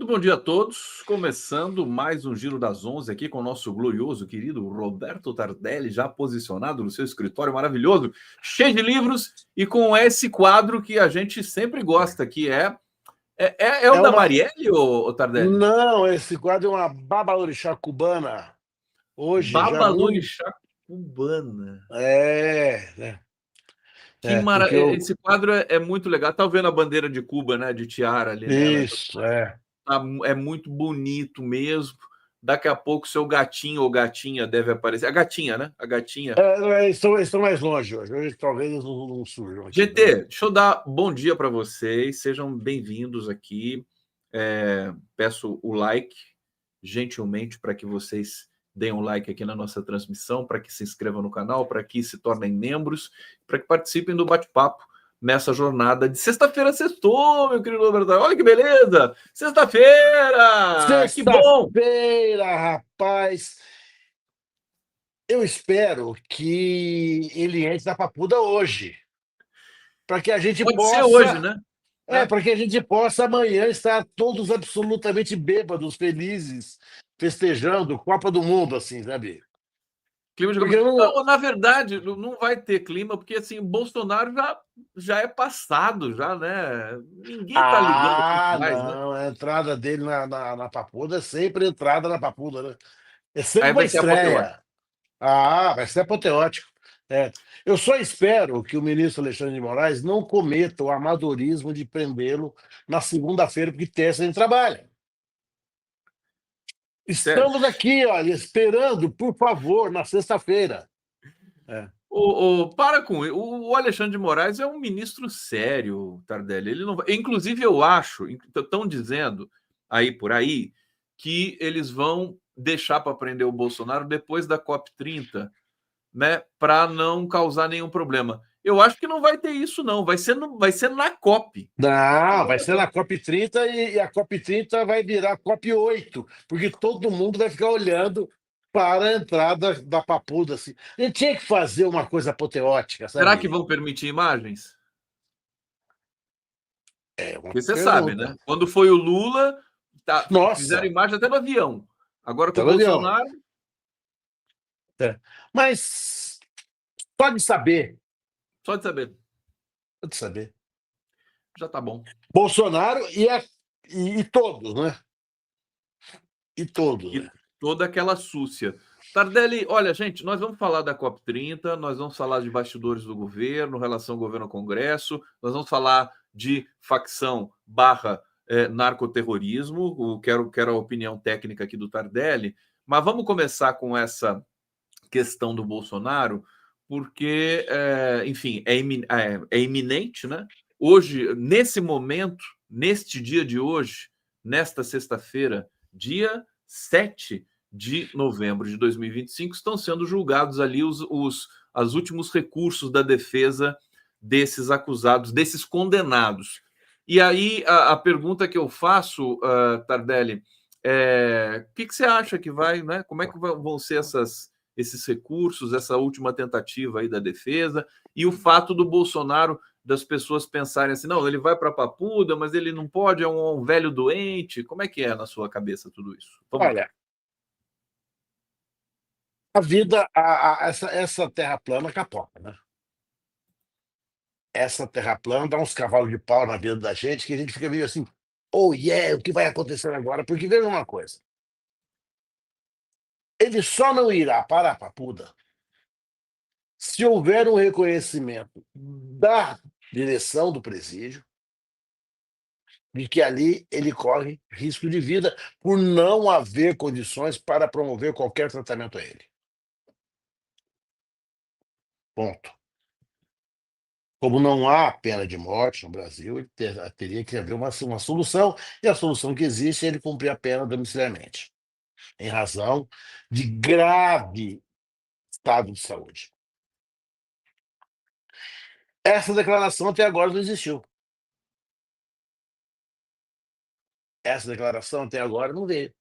Muito bom dia a todos. Começando mais um Giro das 11 aqui com o nosso glorioso querido Roberto Tardelli, já posicionado no seu escritório maravilhoso, cheio de livros e com esse quadro que a gente sempre gosta, que é o É da uma. Marielle, ou Tardelli? Não, esse quadro é uma babalorixá cubana. Hoje, já muito. Babalorixá cubana. Porque eu. Esse quadro é muito legal. Tá vendo a bandeira de Cuba, né? De tiara ali nela. Isso, é. É muito bonito mesmo. Daqui a pouco seu gatinho ou gatinha deve aparecer. A gatinha, né? A gatinha. Estão mais longe hoje. Hoje talvez eles não surjam aqui, né? GT, deixa eu dar bom dia para vocês. Sejam bem-vindos aqui. Peço o like, gentilmente, para que vocês deem um like aqui na nossa transmissão, para que se inscrevam no canal, para que se tornem membros, para que participem do bate-papo nessa jornada de sexta-feira. Sextou, meu querido Roberto. Olha que beleza! Sexta-feira! Que bom! Sexta-feira, rapaz. Eu espero que ele entre na Papuda hoje, para que a gente Pode ser hoje, possa. né? É. Para que a gente possa amanhã estar todos absolutamente bêbados, felizes, festejando Copa do Mundo, assim, sabe? Clima de Porque governo. eu não. Não, na verdade, não vai ter clima, porque assim, o Bolsonaro já é passado, já, né? Ninguém tá ligando muito mais, né? Não, a entrada dele na Papuda é sempre entrada na Papuda, né? É sempre Aí uma vai ser apoteótico. estreia. Vai ser apoteótico. É. Eu só espero que o ministro Alexandre de Moraes não cometa o amadorismo de prendê-lo na segunda-feira, porque terça ele trabalha. Sério. Estamos aqui, olha, esperando, por favor, na sexta-feira. É. Para com isso. O Alexandre de Moraes é um ministro sério, Tardelli. Ele não vai... Inclusive, eu acho, estão dizendo aí por aí, que eles vão deixar para prender o Bolsonaro depois da COP30, né, para não causar nenhum problema. Eu acho que não vai ter isso, não. Vai ser na COP. Não, vai ser na COP30 e a COP30 vai virar COP8, porque todo mundo vai ficar olhando para a entrada da Papuda. Assim. A gente tinha que fazer uma coisa apoteótica, Será que sabe? vão permitir imagens? É uma Porque você sabe, pergunta. né? Quando foi o Lula, fizeram Nossa, imagem até no avião. Agora com o televisão. Bolsonaro, É. Mas pode saber, só de saber, pode saber. já tá bom. Bolsonaro e todos, né? E todos, E né? toda aquela súcia. Tardelli, olha, gente, nós vamos falar da COP30, nós vamos falar de bastidores do governo, relação governo-congresso, nós vamos falar de facção barra narcoterrorismo, quero a opinião técnica aqui do Tardelli, mas vamos começar com essa questão do Bolsonaro, porque, enfim, é iminente, né? Hoje, nesse momento, neste dia de hoje, nesta sexta-feira, dia 7 de novembro de 2025, estão sendo julgados ali os últimos recursos da defesa desses acusados, desses condenados. E aí, a pergunta que eu faço, Tardelli, o que você acha que vai, né? Como é que vão ser esses recursos, essa última tentativa aí da defesa, e o fato do Bolsonaro, das pessoas pensarem assim, não, ele vai para a Papuda, mas ele não pode, é um velho doente. Como é que é na sua cabeça tudo isso? Vamos lá. Olha, a vida, essa terra plana capota, né? Essa terra plana dá uns cavalos de pau na vida da gente que a gente fica meio assim, oh yeah, o que vai acontecer agora? Porque veja uma coisa, ele só não irá para a Papuda se houver um reconhecimento da direção do presídio de que ali ele corre risco de vida por não haver condições para promover qualquer tratamento a ele. Ponto. Como não há pena de morte no Brasil, teria que haver uma solução, e a solução que existe é ele cumprir a pena domiciliarmente, em razão de grave estado de saúde. Essa declaração até agora não existiu. Essa declaração até agora não veio.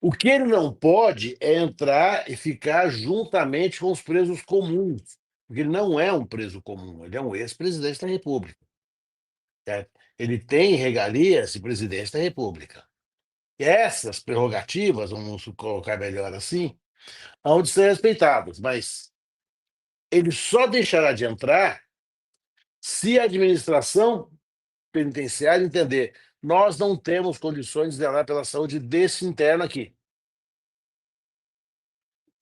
O que ele não pode é entrar e ficar juntamente com os presos comuns, porque ele não é um preso comum, ele é um ex-presidente da República. certo? Ele tem regalias de presidente da República. E essas prerrogativas, vamos colocar melhor assim, hão de ser respeitadas, mas ele só deixará de entrar se a administração penitenciária entender: nós não temos condições de zelar pela saúde desse interno aqui,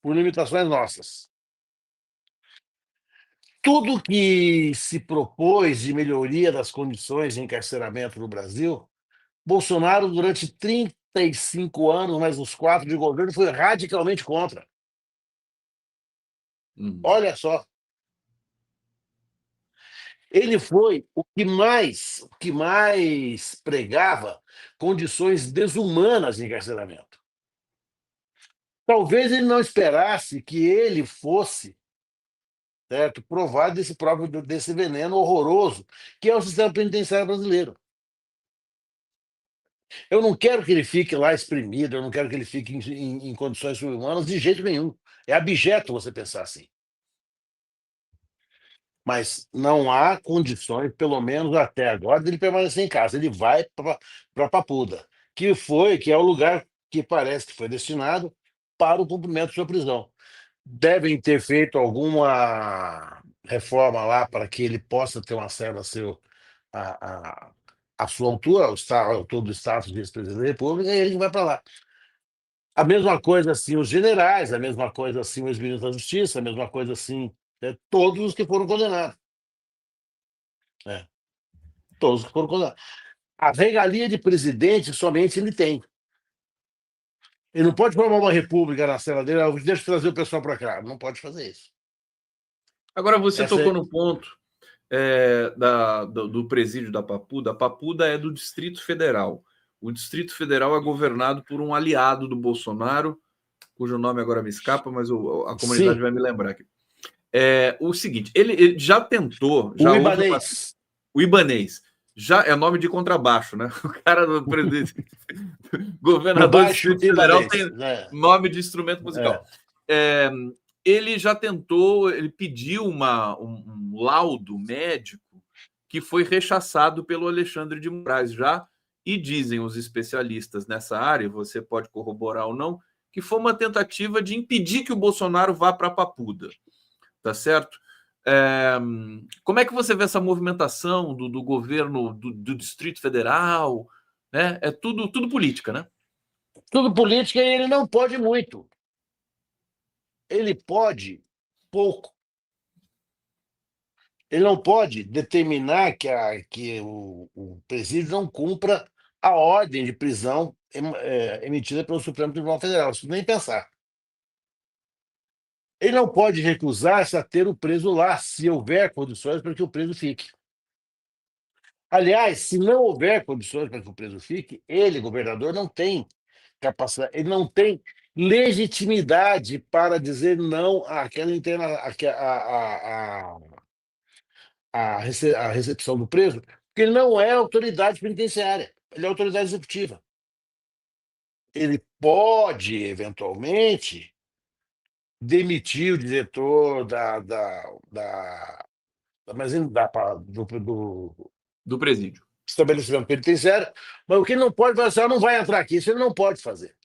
por limitações nossas. Tudo que se propôs de melhoria das condições de encarceramento no Brasil, Bolsonaro, durante 35 anos, mais os 4 de governo, foi radicalmente contra. Olha só. Ele foi o que mais pregava condições desumanas de encarceramento. Talvez ele não esperasse que ele fosse, certo, provar desse veneno horroroso que é o sistema penitenciário brasileiro. Eu não quero que ele fique lá exprimido, eu não quero que ele fique em condições subhumanas de jeito nenhum. É abjeto você pensar assim. Mas não há condições, pelo menos até agora, dele permanecer em casa. Ele vai para Papuda, que é o lugar que parece que foi destinado para o cumprimento de sua prisão. Devem ter feito alguma reforma lá para que ele possa ter um acesso a, a, a sua altura, a altura do status de ex-presidente da República, e ele vai para lá. A mesma coisa assim os generais, a mesma coisa assim o ex-ministro da Justiça, a mesma coisa assim todos os que foram condenados. Todos que foram condenados. A regalia de presidente somente ele tem. Ele não pode formar uma república na cela dele, deixa eu trazer o pessoal para cá. Não pode fazer isso. Agora, você tocou no ponto do presídio da Papuda. A Papuda é do Distrito Federal. O Distrito Federal é governado por um aliado do Bolsonaro, cujo nome agora me escapa, mas a comunidade vai me lembrar aqui. O seguinte, ele já tentou... O Ibanez. O Ibanez. Já é nome de contrabaixo, né? O cara do presidente, governador do Distrito Federal tem nome de instrumento musical. Ele já tentou, ele pediu um laudo médico que foi rechaçado pelo Alexandre de Moraes já, e dizem os especialistas nessa área, você pode corroborar ou não, que foi uma tentativa de impedir que o Bolsonaro vá para a Papuda, tá certo? Como é que você vê essa movimentação do governo do Distrito Federal? Né? É tudo política, né? Tudo política, e ele não pode muito. Ele pode pouco. Ele não pode determinar que o presídio não cumpra a ordem de prisão emitida pelo Supremo Tribunal Federal. Isso nem pensar. Ele não pode recusar-se a ter o preso lá, se houver condições para que o preso fique. Aliás, se não houver condições para que o preso fique, ele, governador, não tem capacidade, ele não tem legitimidade para dizer não àquela a recepção do preso, porque ele não é autoridade penitenciária, ele é autoridade executiva. Ele pode, eventualmente, demitir o diretor do presídio, estabelecimento penitenciário, mas o que ele não pode fazer, não vai entrar aqui, isso ele não pode fazer.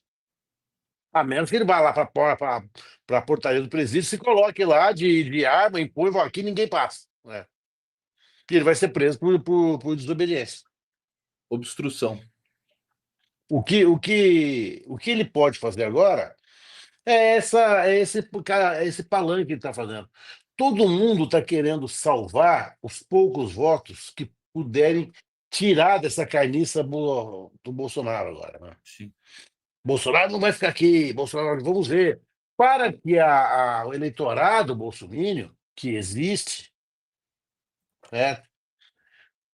A menos que ele vá lá para a portaria do presídio, se coloque lá de arma, impõe, aqui ninguém passa. Né? E ele vai ser preso por desobediência. Obstrução. O que ele pode fazer agora é esse palanque que ele está fazendo. Todo mundo está querendo salvar os poucos votos que puderem tirar dessa carniça do Bolsonaro agora. Né? Sim. Bolsonaro não vai ficar aqui, Bolsonaro, vamos ver. Para que o eleitorado bolsominion, que existe,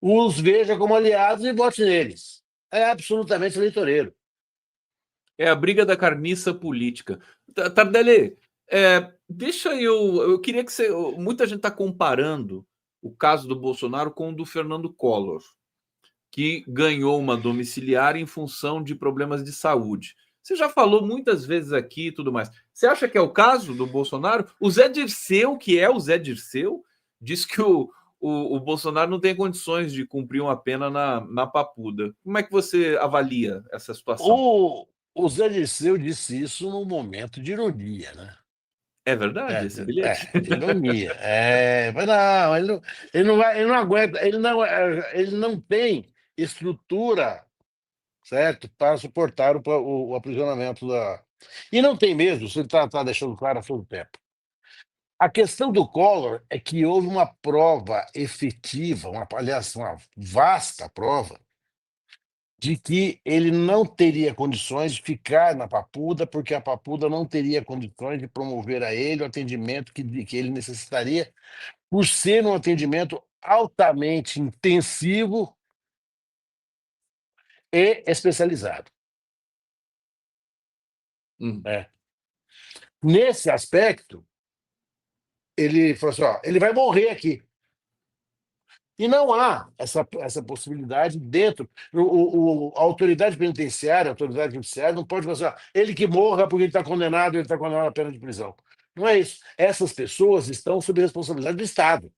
os veja como aliados e vote neles. É absolutamente eleitoreiro. É a briga da carniça política. Tardelli, deixa eu queria que você... Muita gente está comparando o caso do Bolsonaro com o do Fernando Collor, que ganhou uma domiciliar em função de problemas de saúde. Você já falou muitas vezes aqui e tudo mais. Você acha que é o caso do Bolsonaro? O Zé Dirceu, que é o Zé Dirceu, diz que o Bolsonaro não tem condições de cumprir uma pena na Papuda. Como é que você avalia essa situação? O Zé Dirceu disse isso num momento de ironia, né? É verdade esse bilhete? De ironia. Mas não, ele não aguenta, ele não tem estrutura, certo, para suportar o aprisionamento da. E não tem mesmo, isso ele está deixando claro a todo tempo. A questão do Collor é que houve uma prova efetiva, aliás, uma vasta prova, de que ele não teria condições de ficar na Papuda, porque a Papuda não teria condições de promover a ele o atendimento que ele necessitaria, por ser um atendimento altamente intensivo e especializado. Hum. Né? Nesse aspecto, ele falou assim: ó, ele vai morrer aqui. E não há essa possibilidade dentro. A autoridade penitenciária, a autoridade judiciária, não pode fazer, ele que morra porque ele está condenado à pena de prisão. Não é isso. Essas pessoas estão sob responsabilidade do Estado.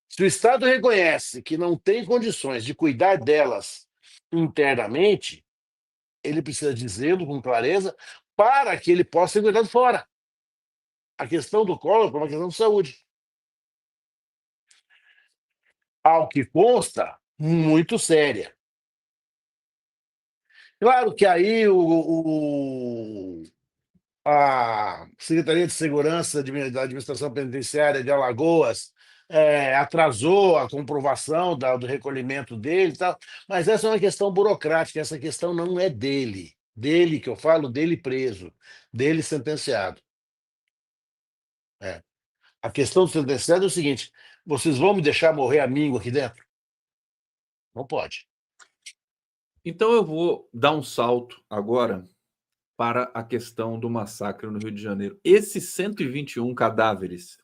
Se o Estado reconhece que não tem condições de cuidar delas internamente, ele precisa dizê-lo com clareza para que ele possa ser cuidado fora. A questão do Collor é uma questão de saúde. Ao que consta, muito séria. Claro que aí a Secretaria de Segurança da Administração Penitenciária de Alagoas atrasou a comprovação do recolhimento dele e tal, mas essa é uma questão burocrática, essa questão não é dele. Dele, que eu falo, dele preso, dele sentenciado. A questão do sentenciado é o seguinte: vocês vão me deixar morrer amigo aqui dentro? Não pode. Então eu vou dar um salto agora para a questão do massacre no Rio de Janeiro. Esses 121 cadáveres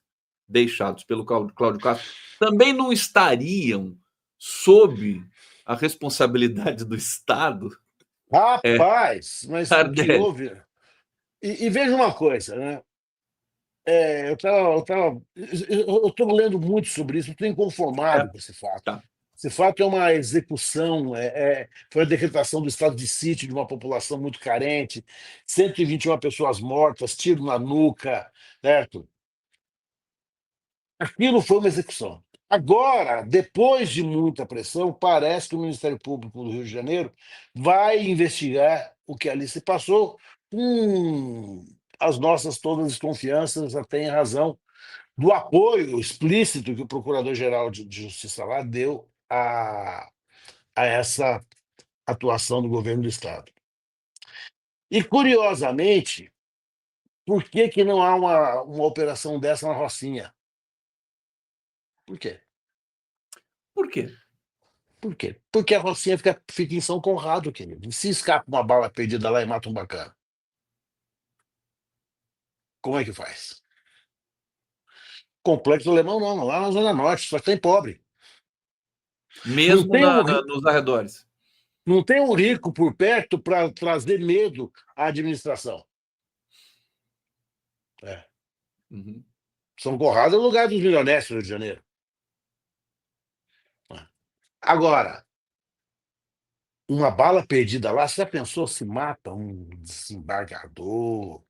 deixados pelo Cláudio Castro também não estariam sob a responsabilidade do Estado? Rapaz, mas o que Tardelli. houve. E veja uma coisa, né? Eu estou lendo muito sobre isso, estou É, inconformado com esse fato. tá. Esse fato é uma execução, foi a decretação do estado de sítio de uma população muito carente, 121 pessoas mortas, tiro na nuca, certo? Aquilo foi uma execução. Agora, depois de muita pressão, parece que o Ministério Público do Rio de Janeiro vai investigar o que ali se passou, com as nossas todas desconfianças, até em razão do apoio explícito que o Procurador-Geral de Justiça lá deu a essa atuação do governo do Estado. E, curiosamente, por que não há uma operação dessa na Rocinha? Por quê? Por quê? Por quê? Porque a Rocinha fica em São Conrado, querido. E se escapa uma bala perdida lá e mata um bacana? Como é que faz? Complexo Alemão não, lá na Zona Norte, só tem pobre. Não Mesmo tem um, nos arredores. não tem um rico por perto para trazer medo à administração. Uhum. São Conrado é o lugar dos milionários do Rio de Janeiro. Agora, uma bala perdida lá, você já pensou se mata um desembargador,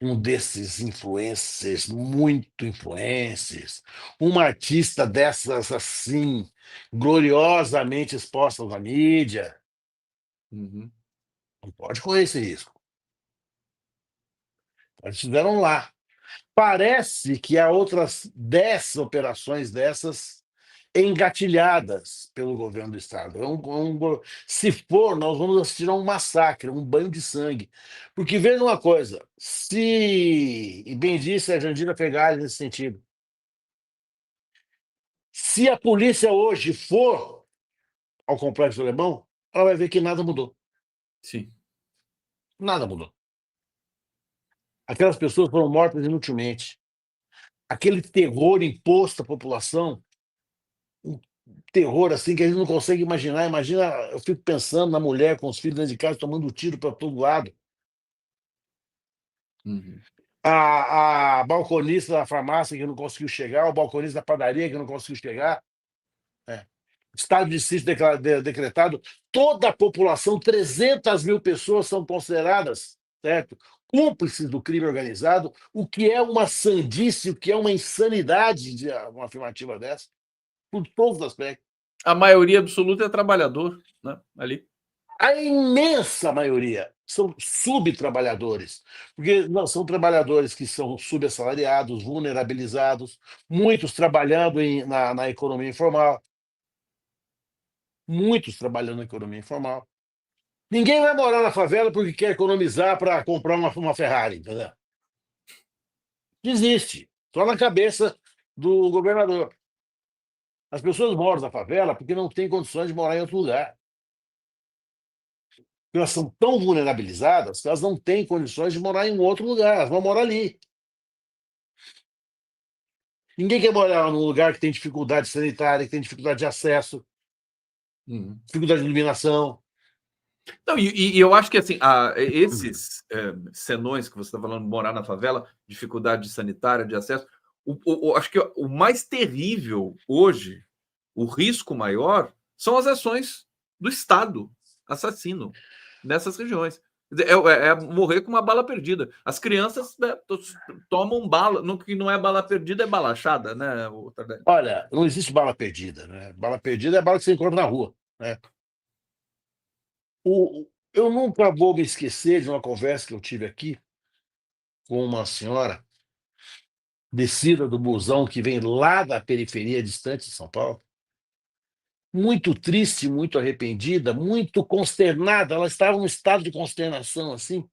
um desses influencers, muito influencers, uma artista dessas assim, gloriosamente exposta na mídia? Uhum. Não pode correr esse risco. Eles fizeram lá. Parece que há outras 10 operações dessas engatilhadas pelo governo do Estado. Se for, nós vamos assistir a um massacre, um banho de sangue. Porque veja uma coisa, e bem disse a Jandira Fegali nesse sentido, se a polícia hoje for ao Complexo Alemão, ela vai ver que nada mudou. Sim. Nada mudou. Aquelas pessoas foram mortas inutilmente. Aquele terror imposto à população, um terror assim que a gente não consegue imaginar. Imagina, eu fico pensando na mulher com os filhos dentro de casa tomando tiro para todo lado. Uhum. a balconista da farmácia que não conseguiu chegar, o balconista da padaria que não conseguiu chegar. É. Estado de sítio decretado, toda a população, 300 mil pessoas são consideradas, certo? Cúmplices do crime organizado, o que é uma sandice, o que é uma insanidade de uma afirmativa dessa, por todos os aspectos. A maioria absoluta é trabalhador, né? Ali. A imensa maioria são subtrabalhadores, porque não, são trabalhadores que são subassalariados, vulnerabilizados, muitos trabalhando na economia informal, muitos trabalhando na economia informal. Ninguém vai morar na favela porque quer economizar para comprar uma Ferrari, entendeu? Desiste. Só na cabeça do governador. As pessoas moram na favela porque não têm condições de morar em outro lugar. Elas são tão vulnerabilizadas que elas não têm condições de morar em um outro lugar, elas vão morar ali. Ninguém quer morar num lugar que tem dificuldade sanitária, que tem dificuldade de acesso, dificuldade de iluminação. Não, e eu acho que assim, esses senões que você está falando, morar na favela, dificuldade sanitária, de acesso, acho que o mais terrível hoje, o risco maior, são as ações do Estado assassino nessas regiões. Quer dizer, é morrer com uma bala perdida. As crianças, né, tomam bala, que não é bala perdida, é bala achada, né, Tardelli? Olha, não existe bala perdida, né? Bala perdida é bala que você encontra na rua, né? Eu nunca vou me esquecer de uma conversa que eu tive aqui com uma senhora descida do busão que vem lá da periferia distante de São Paulo, muito triste, muito arrependida, muito consternada. Ela estava num estado de consternação assim,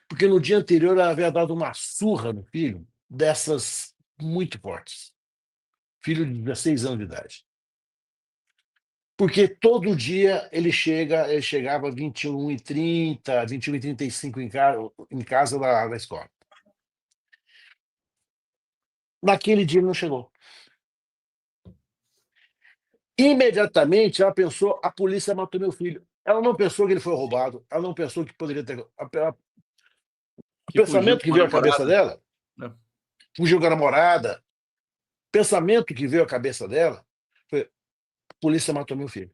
porque no dia anterior ela havia dado uma surra no filho, dessas muito fortes. Filho de 16 anos de idade. Porque todo dia ele chegava 21h30, 21h35 em casa da escola. Naquele dia ele não chegou. Imediatamente ela pensou: a polícia matou meu filho. Ela não pensou que ele foi roubado, ela não pensou que poderia ter. O Que fugiu pensamento com que uma veio à cabeça namorada, dela, né? fugiu com a namorada, o pensamento que veio à cabeça dela foi: a polícia matou meu filho.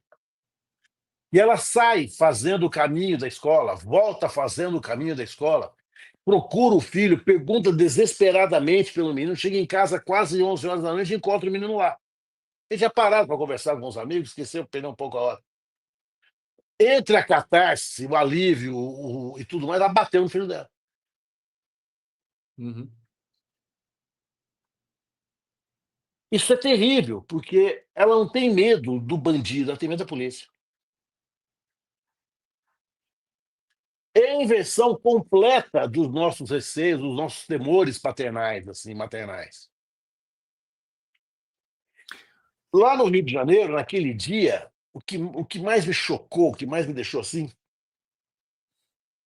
E ela sai fazendo o caminho da escola, volta fazendo o caminho da escola, procura o filho, pergunta desesperadamente pelo menino, chega em casa quase 11 horas da noite e encontra o menino lá. Ele já parado para conversar com os amigos, esqueceu, perdeu um pouco a hora. Entre a catarse, o alívio e tudo mais, ela bateu no filho dela. Uhum. Isso é terrível, porque ela não tem medo do bandido, ela tem medo da polícia. É a inversão completa dos nossos receios, dos nossos temores paternais, assim, maternais. Lá no Rio de Janeiro, naquele dia, o que mais me chocou, o que mais me deixou assim,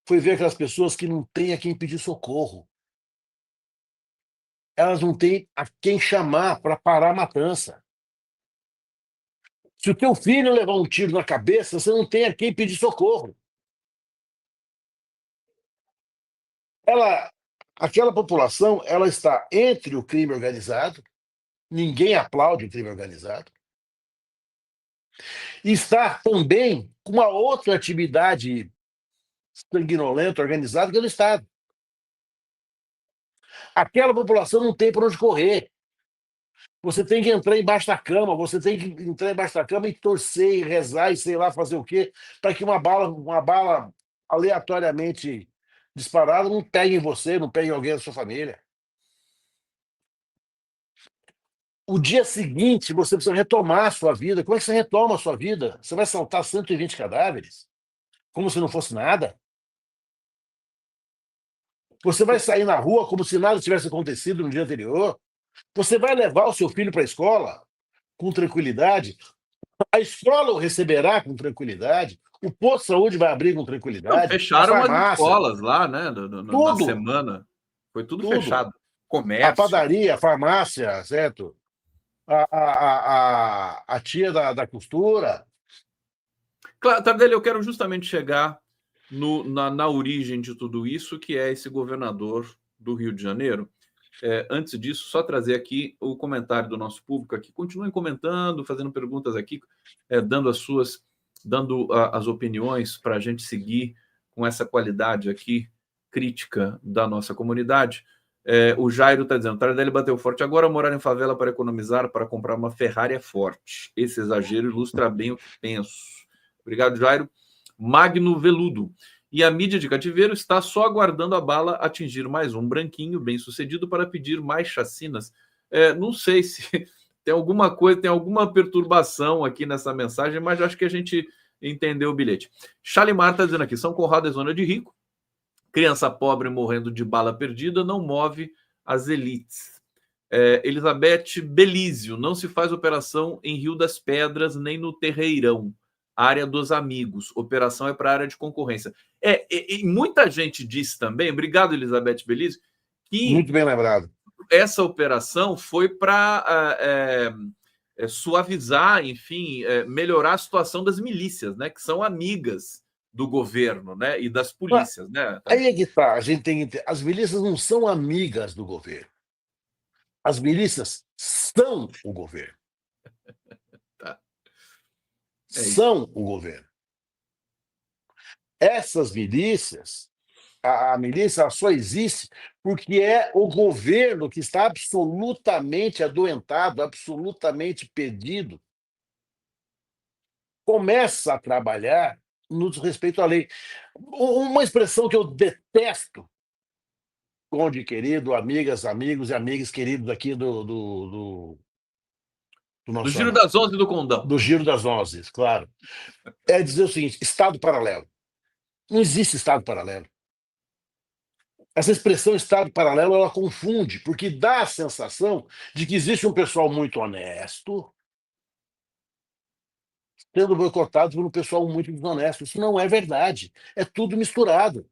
foi ver aquelas pessoas que não têm a quem pedir socorro. Elas não têm a quem chamar para parar a matança. Se o teu filho levar um tiro na cabeça, você não tem a quem pedir socorro. Aquela população, ela está entre o crime organizado, ninguém aplaude o crime organizado, e está também com uma outra atividade sanguinolenta, organizada, que é do Estado. Aquela população não tem para onde correr. Você tem que entrar embaixo da cama, você tem que entrar embaixo da cama e torcer, e rezar, e sei lá fazer o quê, para que uma bala aleatoriamente disparada não pegue em você, não pegue em alguém da sua família. O dia seguinte, você precisa retomar a sua vida. Como é que você retoma a sua vida? Você vai saltar 120 cadáveres? Como se não fosse nada? Você vai sair na rua como se nada tivesse acontecido no dia anterior? Você vai levar o seu filho para a escola com tranquilidade? A escola o receberá com tranquilidade? O posto de saúde vai abrir com Não, tranquilidade? A fecharam as farmácia? escolas lá, né, na Tudo, semana. Foi tudo tudo. fechado. A Comércio. padaria, a farmácia, certo? A tia da costura. Claro, Tardelli, eu quero justamente chegar na origem de tudo isso, que é esse governador do Rio de Janeiro. Antes disso, só trazer aqui o comentário do nosso público aqui. Continuem comentando, fazendo perguntas aqui, dando as opiniões para a gente seguir com essa qualidade aqui crítica da nossa comunidade. O Jairo está dizendo: Tardelli bateu forte agora, morar em favela para economizar, para comprar uma Ferrari é forte. Esse exagero ilustra bem o que penso. Obrigado, Jairo. Magno Veludo. E a mídia de cativeiro está só aguardando a bala atingir mais um branquinho bem-sucedido para pedir mais chacinas. Não sei se tem alguma coisa, tem alguma perturbação aqui nessa mensagem, mas acho que a gente entendeu o bilhete. Chalimar está dizendo aqui: São Conrado é zona de rico, criança pobre morrendo de bala perdida não move as elites. Elizabeth Belísio: não se faz operação em Rio das Pedras nem no Terreirão. Área dos amigos. Operação é para a área de concorrência. E muita gente disse também, obrigado, Elizabeth Belísio, que muito bem lembrado. Essa operação foi para suavizar, enfim, melhorar a situação das milícias, né, que são amigas do governo, né, e das polícias, né? Aí é que tá, a gente tem que as milícias não são amigas do governo. As milícias são o governo. Tá. São o governo. Essas milícias, a milícia só existe porque é o governo que está absolutamente adoentado, absolutamente perdido, começa a trabalhar no desrespeito à lei. Uma expressão que eu detesto, Conde querido, amigas, amigos e amigas queridos aqui do Do nosso Giro canal, das 11 do Condão. do Giro das 11, claro, é dizer o seguinte: Estado paralelo. Não existe Estado paralelo. Essa expressão Estado paralelo, ela confunde, porque dá a sensação de que existe um pessoal muito honesto sendo boicotado por um pessoal muito desonesto. Isso não é verdade. É tudo misturado.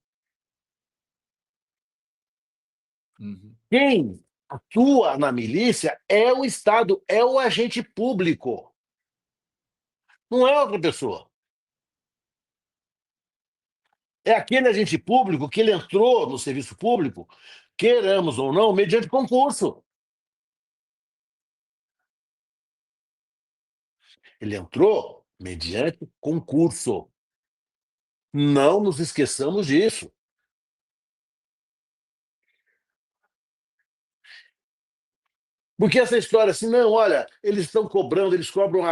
Uhum. Quem atua na milícia é o Estado, é o agente público. Não é outra pessoa. É aquele agente público que ele entrou no serviço público, queiramos ou não, mediante concurso. Ele entrou mediante concurso. Não nos esqueçamos disso. Porque essa história assim, não, olha, eles estão cobrando, eles cobram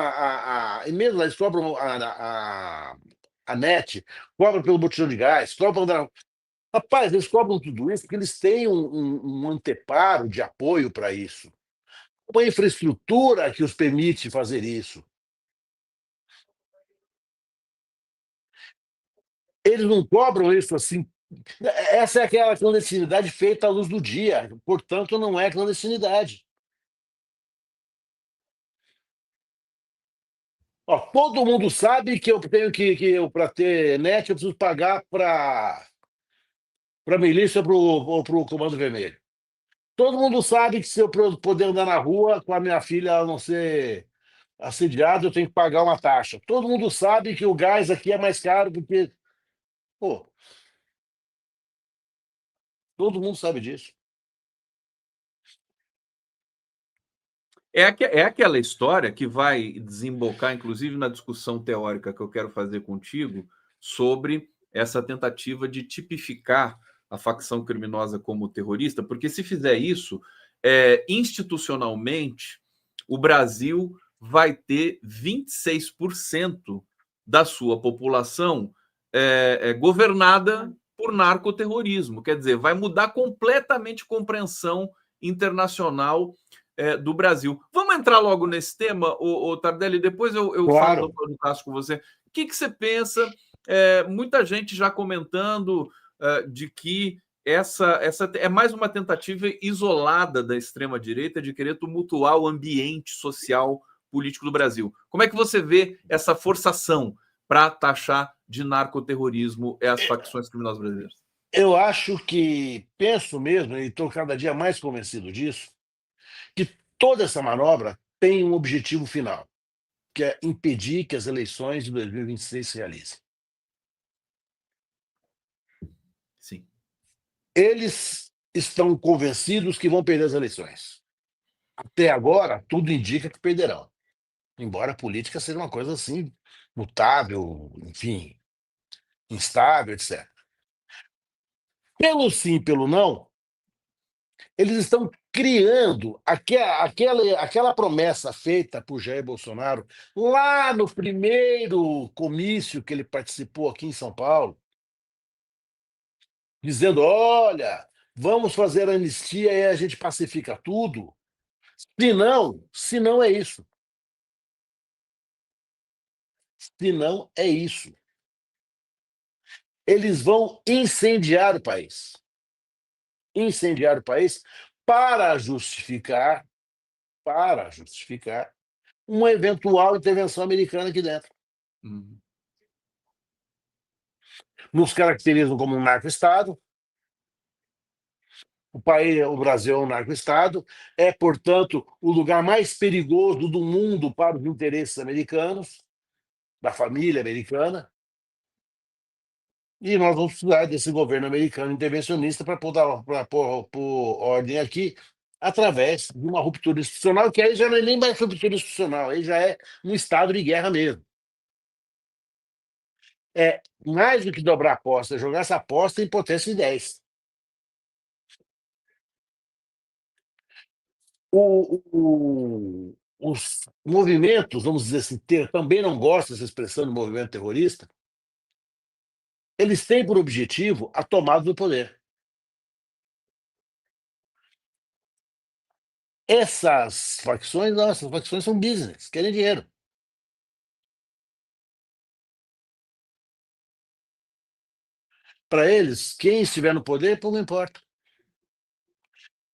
e mesmo eles cobram a NET, cobram pelo botijão de gás, cobram da. Rapaz, eles cobram tudo isso porque eles têm um anteparo de apoio para isso. Uma infraestrutura que os permite fazer isso. Eles não cobram isso assim. Essa é aquela clandestinidade feita à luz do dia, portanto, não é clandestinidade. Ó, todo mundo sabe que eu tenho que para ter net, eu preciso pagar para a milícia ou para o Comando Vermelho. Todo mundo sabe que se eu poder andar na rua com a minha filha ela não ser assediada, eu tenho que pagar uma taxa. Todo mundo sabe que o gás aqui é mais caro porque. Pô, todo mundo sabe disso. É aquela história que vai desembocar, inclusive, na discussão teórica que eu quero fazer contigo sobre essa tentativa de tipificar a facção criminosa como terrorista, porque se fizer isso, institucionalmente, o Brasil vai ter 26% da sua população governada por narcoterrorismo. Quer dizer, vai mudar completamente a compreensão internacional do Brasil. Vamos entrar logo nesse tema, o Tardelli, depois eu falo Claro. no caso com você. O que você pensa? Muita gente já comentando de que essa é mais uma tentativa isolada da extrema-direita de querer tumultuar o ambiente social político do Brasil. Como é que você vê essa forçação para taxar de narcoterrorismo as facções criminosas brasileiras? Eu acho que, penso mesmo, e estou cada dia mais convencido disso, que toda essa manobra tem um objetivo final, que é impedir que as eleições de 2026 se realizem. Sim. Eles estão convencidos que vão perder as eleições. Até agora, tudo indica que perderão. Embora a política seja uma coisa assim, mutável, enfim, instável, etc. Pelo sim, pelo não, eles estão criando aquela promessa feita por Jair Bolsonaro lá no primeiro comício que ele participou aqui em São Paulo, dizendo: olha, vamos fazer anistia e a gente pacifica tudo. Se não é isso. Se não é isso. Eles vão incendiar o país. Incendiar o país para justificar, para justificar uma eventual intervenção americana aqui dentro. Uhum. Nos caracterizam como um narco-estado. O Brasil é um narco-estado, é, portanto, o lugar mais perigoso do mundo para os interesses americanos, da família americana, e nós vamos precisar desse governo americano intervencionista para pôr ordem aqui, através de uma ruptura institucional, que aí já não é nem mais ruptura institucional, aí já é um estado de guerra mesmo. É mais do que dobrar a aposta, é jogar essa aposta em potência de 10. Os movimentos, vamos dizer assim, também não gosto dessa expressão de movimento terrorista, eles têm por objetivo a tomada do poder. Essas facções são business, querem dinheiro. Para eles, quem estiver no poder, pouco importa.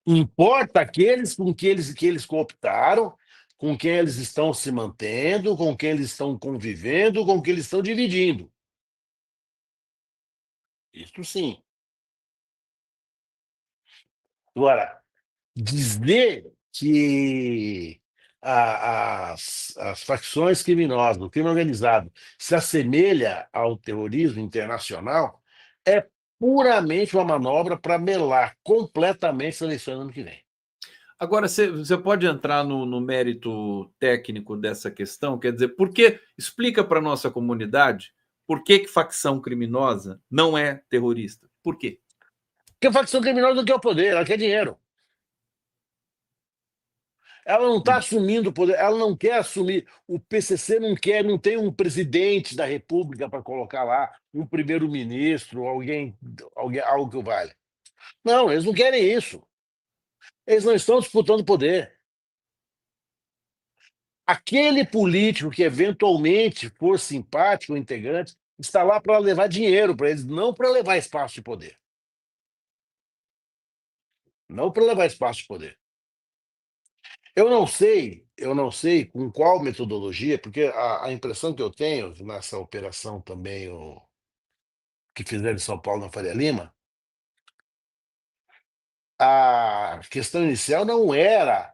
Importa aqueles que eles cooptaram, com quem eles estão se mantendo, com quem eles estão convivendo, com quem eles estão dividindo. Isso sim. Agora, dizer que as facções criminosas, o crime organizado, se assemelha ao terrorismo internacional é puramente uma manobra para melar completamente as eleições do ano que vem. Agora, você pode entrar no mérito técnico dessa questão? Quer dizer, por que explica para a nossa comunidade por que facção criminosa não é terrorista? Por quê? Porque a facção criminosa não quer o poder, ela quer dinheiro. Ela não está assumindo o poder, ela não quer assumir. O PCC não quer, não tem um presidente da República para colocar lá, um primeiro-ministro, alguém, algo que vale. Não, eles não querem isso. Eles não estão disputando poder. Aquele político que eventualmente for simpático ou integrante está lá para levar dinheiro para eles, não para levar espaço de poder. Não para levar espaço de poder. Eu não sei com qual metodologia, porque a impressão que eu tenho nessa operação também que fizeram em São Paulo, na Faria Lima, a questão inicial não era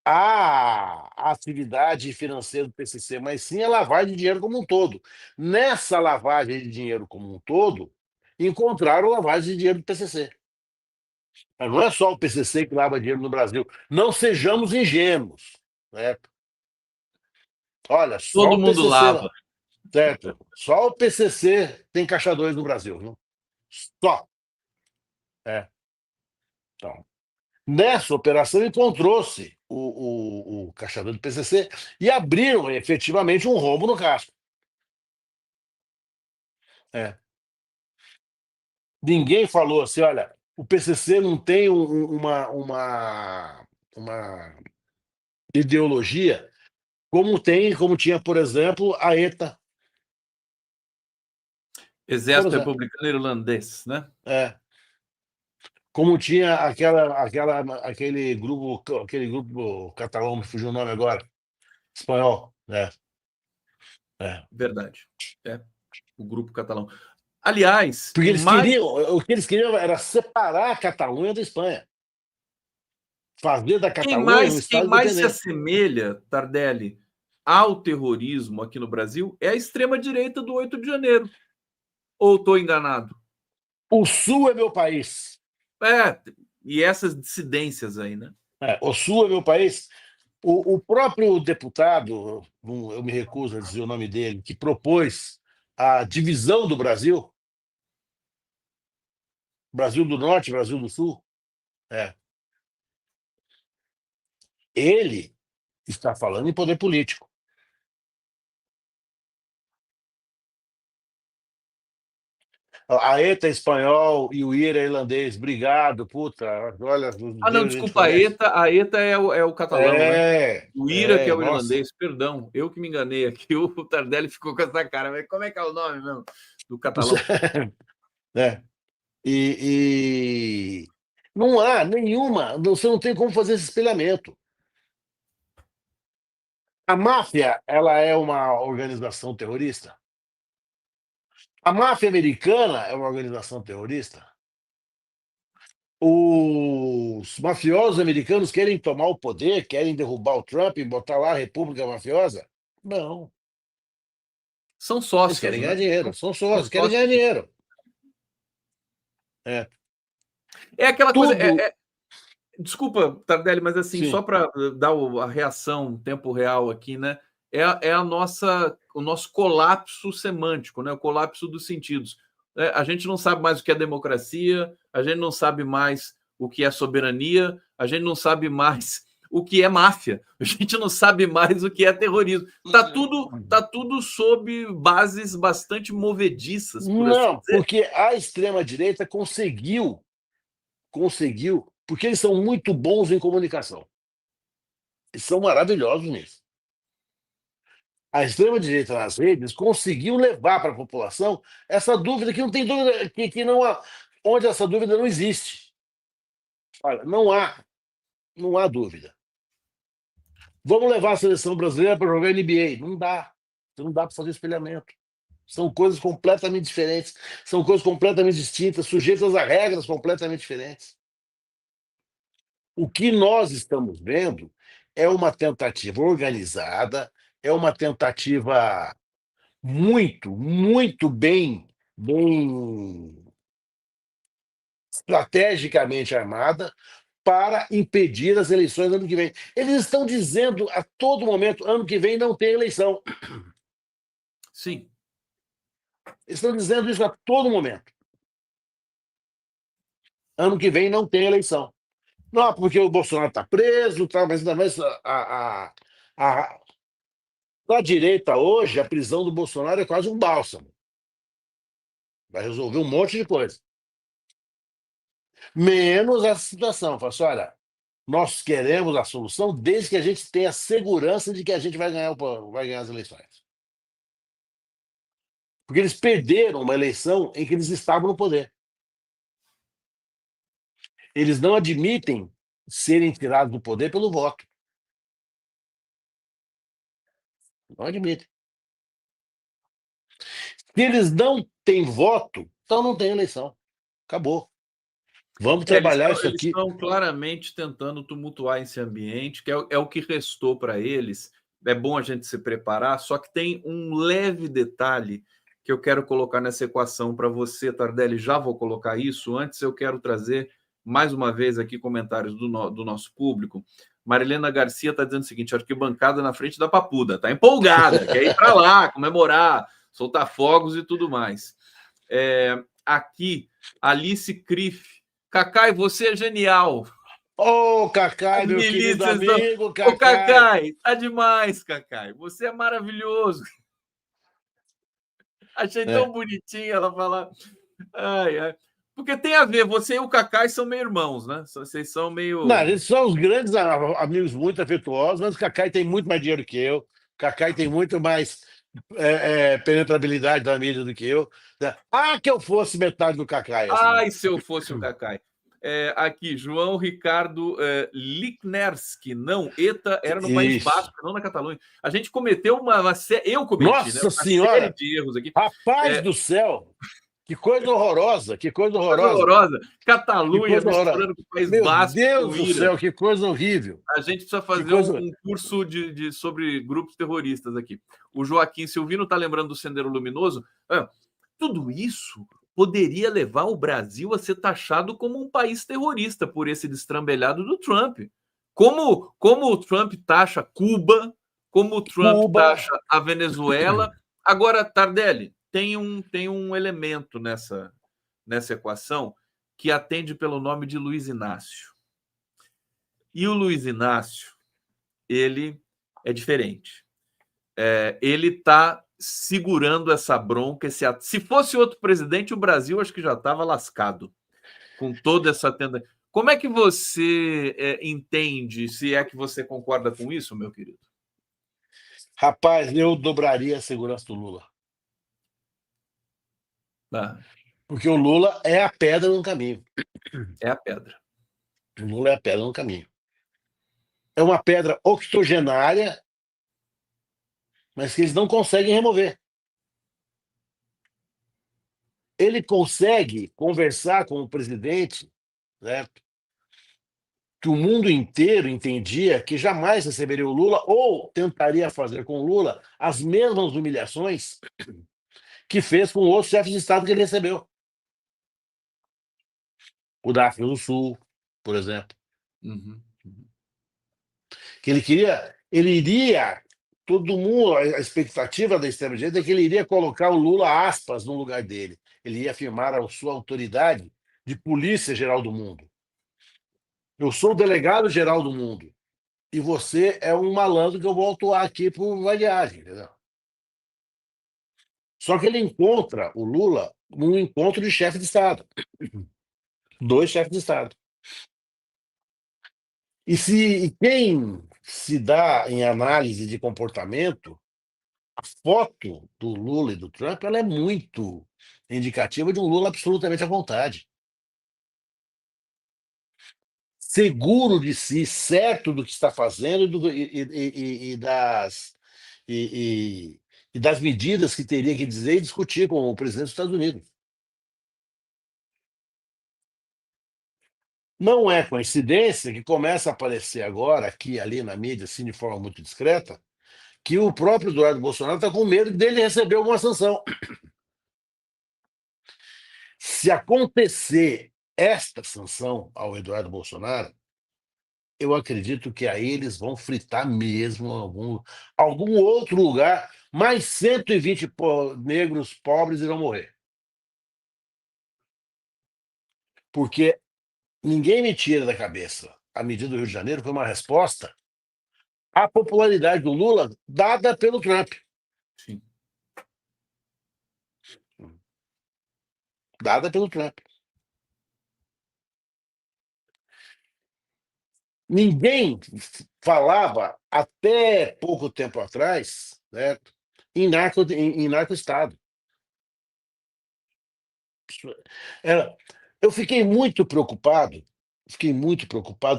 a atividade financeira do PCC, mas sim a lavagem de dinheiro como um todo. Nessa lavagem de dinheiro como um todo, encontraram lavagem de dinheiro do PCC. Mas não é só o PCC que lava dinheiro no Brasil. Não sejamos ingênuos, né? Olha, só Todo o mundo PCC, lava. certo? Só o PCC tem caixadores no Brasil, viu? Só. É. Então, nessa operação encontrou-se o caixador do PCC e abriram efetivamente um rombo no casco. É. Ninguém falou assim, olha, o PCC não tem uma ideologia como tinha, por exemplo, a ETA, por Exército exemplo. Republicano Irlandês, né? É. Como tinha aquele grupo catalão, me fugiu o nome agora, espanhol, né? É. Verdade. É, o grupo catalão. Aliás, Porque mais o que eles queriam era separar a Catalunha da Espanha, fazer da quem Catalunha um mais quem estado mais se independente. assemelha, Tardelli, ao terrorismo aqui no Brasil é a extrema-direita do 8 de janeiro. Ou estou enganado? O Sul é meu país. É, e essas dissidências aí, né? O Sul é meu país. O próprio deputado, eu me recuso a dizer o nome dele, que propôs a divisão do Brasil, Brasil do Norte, Brasil do Sul, ele está falando em poder político. A ETA é espanhol e o IRA é irlandês. Obrigado, puta. Olha, Ah, não, Deus, a gente desculpa, conhece. A ETA é o catalão, né? O IRA que é o Nossa. irlandês. Perdão, eu que me enganei aqui. O Tardelli ficou com essa cara. Mas como é que é o nome mesmo do catalão? E não há nenhuma, você não tem como fazer esse espelhamento. A máfia, ela é uma organização terrorista? A máfia americana é uma organização terrorista? Os mafiosos americanos querem tomar o poder, querem derrubar o Trump e botar lá a República Mafiosa? Não. São Eles sócios, querem né? ganhar dinheiro, são São sócios, querem ganhar sócios. dinheiro. É aquela coisa. Tudo. Desculpa, Tardelli, mas assim, Sim. só para dar a reação em tempo real aqui, né? O nosso colapso semântico, né? O colapso dos sentidos. A gente não sabe mais o que é democracia, a gente não sabe mais o que é soberania, a gente não sabe mais o que é máfia, a gente não sabe mais o que é terrorismo. Tá tudo sob bases bastante movediças, por assim Não, dizer. porque a extrema-direita conseguiu, porque eles são muito bons em comunicação. Eles são maravilhosos nisso. A extrema-direita nas redes conseguiu levar para a população essa dúvida que não tem dúvida, que não há, onde essa dúvida não existe. Olha, não há dúvida. Vamos levar a seleção brasileira para jogar NBA. Não dá. Não dá para fazer espelhamento. São coisas completamente diferentes, são coisas completamente distintas, sujeitas a regras completamente diferentes. O que nós estamos vendo é uma tentativa organizada, é uma tentativa muito bem estrategicamente armada para impedir as eleições ano que vem. Eles estão dizendo a todo momento, ano que vem não tem eleição. Sim. Eles estão dizendo isso a todo momento. Ano que vem não tem eleição. Não, porque o Bolsonaro está preso, tá, mas ainda mais a direita hoje, a prisão do Bolsonaro é quase um bálsamo. Vai resolver um monte de coisa. Menos essa situação. Fala assim, olha, nós queremos a solução desde que a gente tenha segurança de que a gente vai ganhar as eleições. Porque eles perderam uma eleição em que eles estavam no poder. Eles não admitem serem tirados do poder pelo voto. Não admitem. Se eles não têm voto, então não tem eleição. Acabou. Vamos trabalhar isso Eles aqui. estão claramente tentando tumultuar esse ambiente, que é o que restou para eles. É bom a gente se preparar, só que tem um leve detalhe que eu quero colocar nessa equação para você, Tardelli. Já vou colocar isso. Antes, eu quero trazer mais uma vez aqui comentários do nosso público. Marilena Garcia está dizendo o seguinte: arquibancada na frente da Papuda, está empolgada, quer ir para lá, comemorar, soltar fogos e tudo mais. Aqui, Alice Criff. Cacai, você é genial. Ô, Cacai, meu querido amigo, Cacai. Ô, Cacai, tá demais, Cacai. Você é maravilhoso. Achei tão bonitinho ela falar. Ai, ai. Porque tem a ver, você e o Cacai são meio irmãos, né? Vocês são meio. Não, eles são os grandes amigos muito afetuosos, mas o Cacai tem muito mais dinheiro que eu. O Cacai tem muito mais penetrabilidade da mídia do que eu. Que eu fosse metade do Cacai. Assim. Ai, se eu fosse o Cacai. Aqui, João Ricardo Liknerski. Não, ETA era no País Basco, não na Catalunha. A gente cometeu uma série. Eu cometi, Nossa, né? Uma senhora! série de erros aqui. Rapaz do céu! Que coisa horrorosa, que coisa horrorosa. Coisa horrorosa. Catalunha misturando com o País Basco. Meu Deus do céu, que coisa horrível. A gente precisa fazer um curso sobre grupos terroristas aqui. O Joaquim Silvino está lembrando do Sendeiro Luminoso. Tudo isso poderia levar o Brasil a ser taxado como um país terrorista por esse destrambelhado do Trump. Como o Trump taxa Cuba, como o Trump taxa a Venezuela. Agora, Tardelli, tem um elemento nessa equação que atende pelo nome de Luiz Inácio. E o Luiz Inácio, ele é diferente. Ele está segurando essa bronca. Se fosse outro presidente, o Brasil acho que já estava lascado com toda essa tenda. Como é que você entende, se é que você concorda com isso, meu querido? Rapaz, eu dobraria a segurança do Lula. Ah, Porque o Lula é a pedra no caminho. é a pedra. O Lula é a pedra no caminho. É uma pedra octogenária, mas que eles não conseguem remover. Ele consegue conversar com o presidente, certo? Que o mundo inteiro entendia que jamais receberia o Lula ou tentaria fazer com o Lula as mesmas humilhações que fez com outros chefes de Estado que ele recebeu. O da África do Sul, por exemplo. Uhum. Que ele iria, todo mundo, a expectativa da extrema-direita é que ele iria colocar o Lula, aspas, no lugar dele. Ele ia afirmar a sua autoridade de polícia geral do mundo. Eu sou o delegado geral do mundo. E você é um malandro que eu vou atuar aqui por vadiagem, entendeu? Só que ele encontra o Lula num encontro de chefe de Estado. Dois chefes de Estado. E quem se dá em análise de comportamento, a foto do Lula e do Trump, ela é muito indicativa de um Lula absolutamente à vontade. Seguro de si, certo do que está fazendo e das medidas que teria que dizer e discutir com o presidente dos Estados Unidos. Não é coincidência que começa a aparecer agora, aqui e ali na mídia, assim, de forma muito discreta, que o próprio Eduardo Bolsonaro está com medo dele receber alguma sanção. Se acontecer esta sanção ao Eduardo Bolsonaro, eu acredito que aí eles vão fritar mesmo algum outro lugar, mais 120 negros pobres irão morrer. Porque ninguém me tira da cabeça. A medida do Rio de Janeiro foi uma resposta à popularidade do Lula dada pelo Trump. Sim. Dada pelo Trump. Ninguém falava até pouco tempo atrás, certo? Em narco-estado. Eu fiquei muito preocupado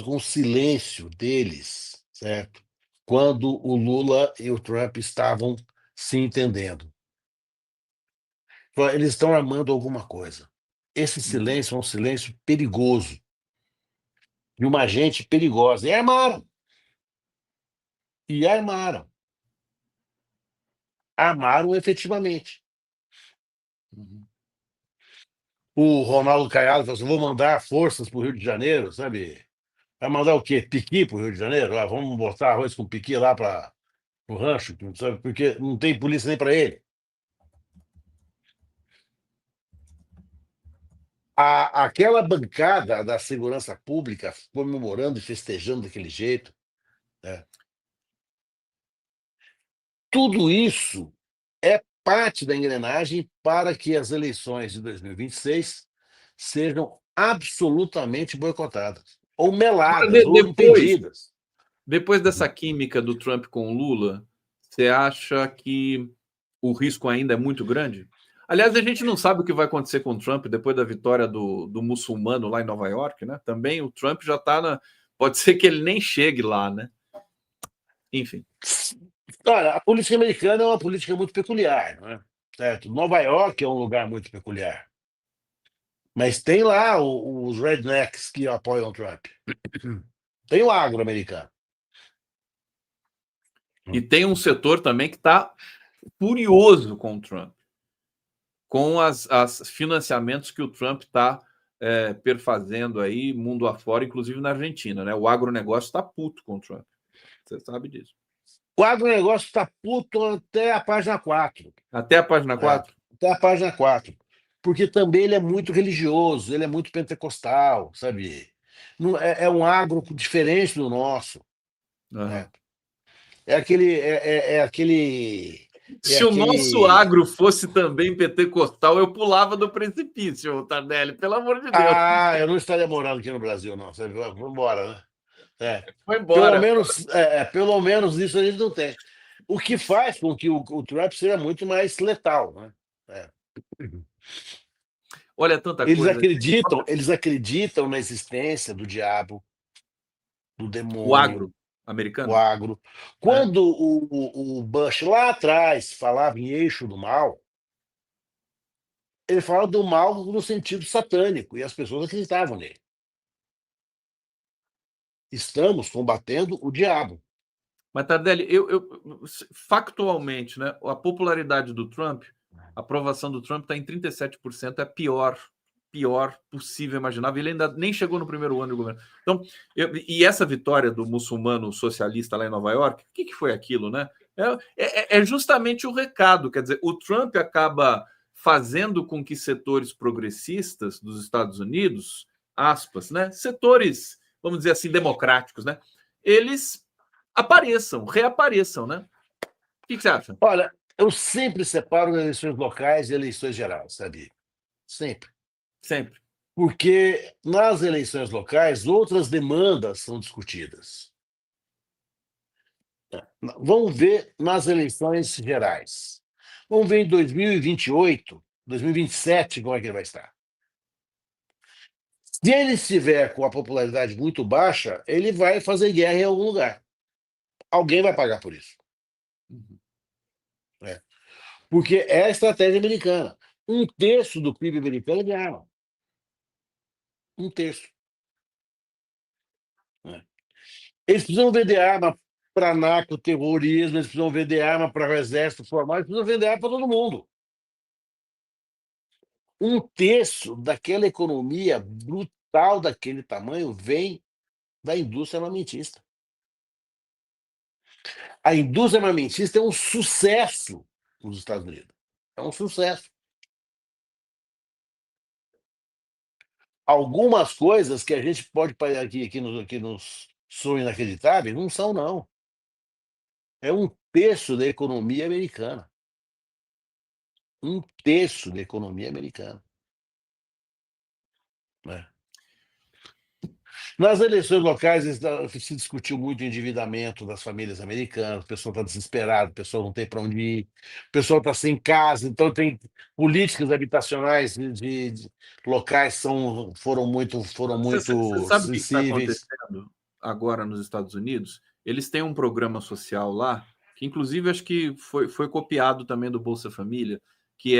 com o silêncio deles, certo? Quando o Lula e o Trump estavam se entendendo. Eles estão armando alguma coisa. Esse silêncio é um silêncio perigoso. De uma gente perigosa. E armaram. E armaram. Armaram efetivamente. Uhum. O Ronaldo Caiado falou assim: vou mandar forças para o Rio de Janeiro, sabe? Vai mandar o quê? Piqui para o Rio de Janeiro? Ah, vamos botar arroz com piqui lá para o rancho, sabe? Porque não tem polícia nem para ele. Aquela bancada da segurança pública comemorando e festejando daquele jeito, né? Tudo isso é parte da engrenagem para que as eleições de 2026 sejam absolutamente boicotadas, ou Agora, meladas, ou impedidas. depois dessa química do Trump com o Lula, você acha que o risco ainda é muito grande? Aliás, a gente não sabe o que vai acontecer com o Trump depois da vitória do muçulmano lá em Nova York, né? Também o Trump já está na. Pode ser que ele nem chegue lá, né? Enfim. Olha, a política americana é uma política muito peculiar, não é? Certo? Nova York é um lugar muito peculiar. Mas tem lá os rednecks que apoiam o Trump. Tem o agro americano. E tem um setor também que está furioso com o Trump. com as financiamentos que o Trump está perfazendo aí mundo afora, inclusive na Argentina, né? O agronegócio está puto com o Trump. Você sabe disso. O agronegócio está puto até a página 4. Até a página É, 4? até a página 4. Porque também ele é muito religioso, ele é muito pentecostal, sabe? É um agro diferente do nosso. Uhum. Né? É aquele. É aquele. É Se o nosso aquele. agro fosse também pentecostal, eu pulava do precipício, Tardelli, pelo amor de Deus. Ah, eu não estaria morando aqui no Brasil, não. Sabe? Vamos embora, né? Foi embora. Pelo menos isso a gente não tem. O que faz com que o Trump seja muito mais letal, né? É. Olha, tanta Eles coisa. acreditam, eles acreditam na existência do diabo, do O demônio, agro o americano, agro. né? Quando o Bush lá atrás falava em eixo do mal, ele fala do mal no sentido satânico, e as pessoas acreditavam nele. Estamos combatendo o diabo. Mas, Tardelli, factualmente, né, a popularidade do Trump, a aprovação do Trump está em 37%, é a pior possível imaginável. Ele ainda nem chegou no primeiro ano de governo. Então, e essa vitória do muçulmano socialista lá em Nova York, o que foi aquilo, né? É justamente o recado. Quer dizer, o Trump acaba fazendo com que setores progressistas dos Estados Unidos, aspas, né, setores, vamos dizer assim, democráticos, né, eles apareçam, reapareçam, né? O que você acha? Olha, eu sempre separo eleições locais e eleições gerais, sabe? Sempre. Sempre. Porque nas eleições locais outras demandas são discutidas. Vamos ver nas eleições gerais. Vamos ver em 2028, 2027, como é que ele vai estar. Se ele estiver com a popularidade muito baixa, ele vai fazer guerra em algum lugar. Alguém vai pagar por isso. Uhum. Né? Porque é a estratégia americana. Um terço do PIB americano é de arma. Um terço. Né? Eles precisam vender arma para narcoterrorismo, eles precisam vender arma para o exército formal, eles precisam vender arma para todo mundo. Um terço daquela economia brutal daquele tamanho vem da indústria armamentista. A indústria armamentista é um sucesso nos Estados Unidos. É um sucesso. Algumas coisas que a gente pode parar aqui nos soam inacreditáveis, não são, não. É um terço da economia americana. Um terço da economia americana. Né? Nas eleições locais se discutiu muito o endividamento das famílias americanas, o pessoal está desesperado, o pessoal não tem para onde ir, o pessoal está sem casa, então tem políticas habitacionais de locais foram Você muito sabe o que está sensíveis. acontecendo agora nos Estados Unidos? Eles têm um programa social lá, que inclusive acho que foi copiado também do Bolsa Família, que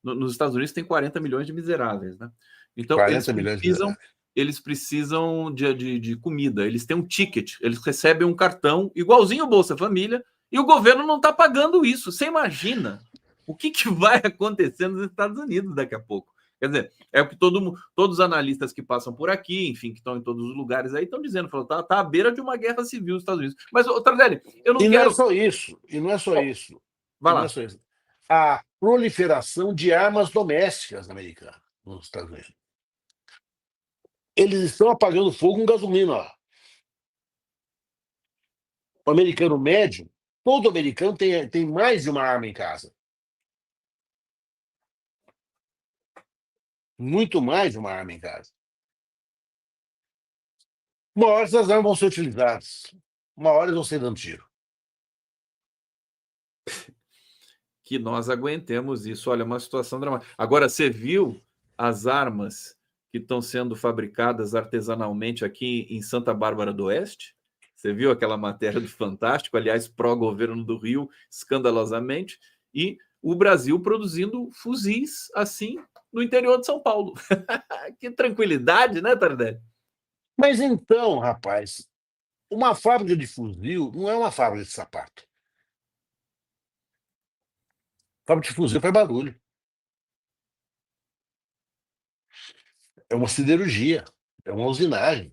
nos Estados Unidos tem 40 milhões de miseráveis, né? Então, 40 milhões de dólares. eles precisam de comida, eles têm um ticket, eles recebem um cartão igualzinho o Bolsa Família, e o governo não está pagando isso. Você imagina o que vai acontecer nos Estados Unidos daqui a pouco? Quer dizer, é o que todos os analistas que passam por aqui, enfim, que estão em todos os lugares aí, estão dizendo, tá à beira de uma guerra civil nos Estados Unidos. Mas, Tardelli, eu não E não é quero. só isso, e não é só isso, Vai e não é lá. só isso. A proliferação de armas domésticas americanas nos Estados Unidos. Eles estão apagando fogo com gasolina. Ó. O americano médio, todo americano tem mais de uma arma em casa. Muito mais de uma arma em casa. Uma hora essas armas vão ser utilizadas. Uma hora eles vão ser dando tiro. Que nós aguentemos isso. Olha, é uma situação dramática. Agora, você viu as armas que estão sendo fabricadas artesanalmente aqui em Santa Bárbara do Oeste? Você viu aquela matéria do Fantástico, aliás, pró-governo do Rio, escandalosamente, e o Brasil produzindo fuzis assim no interior de São Paulo. Que tranquilidade, né, Tardelli? Mas então, rapaz, uma fábrica de fuzil não é uma fábrica de sapato. Fábrica de fuzil faz barulho. É uma siderurgia, é uma usinagem.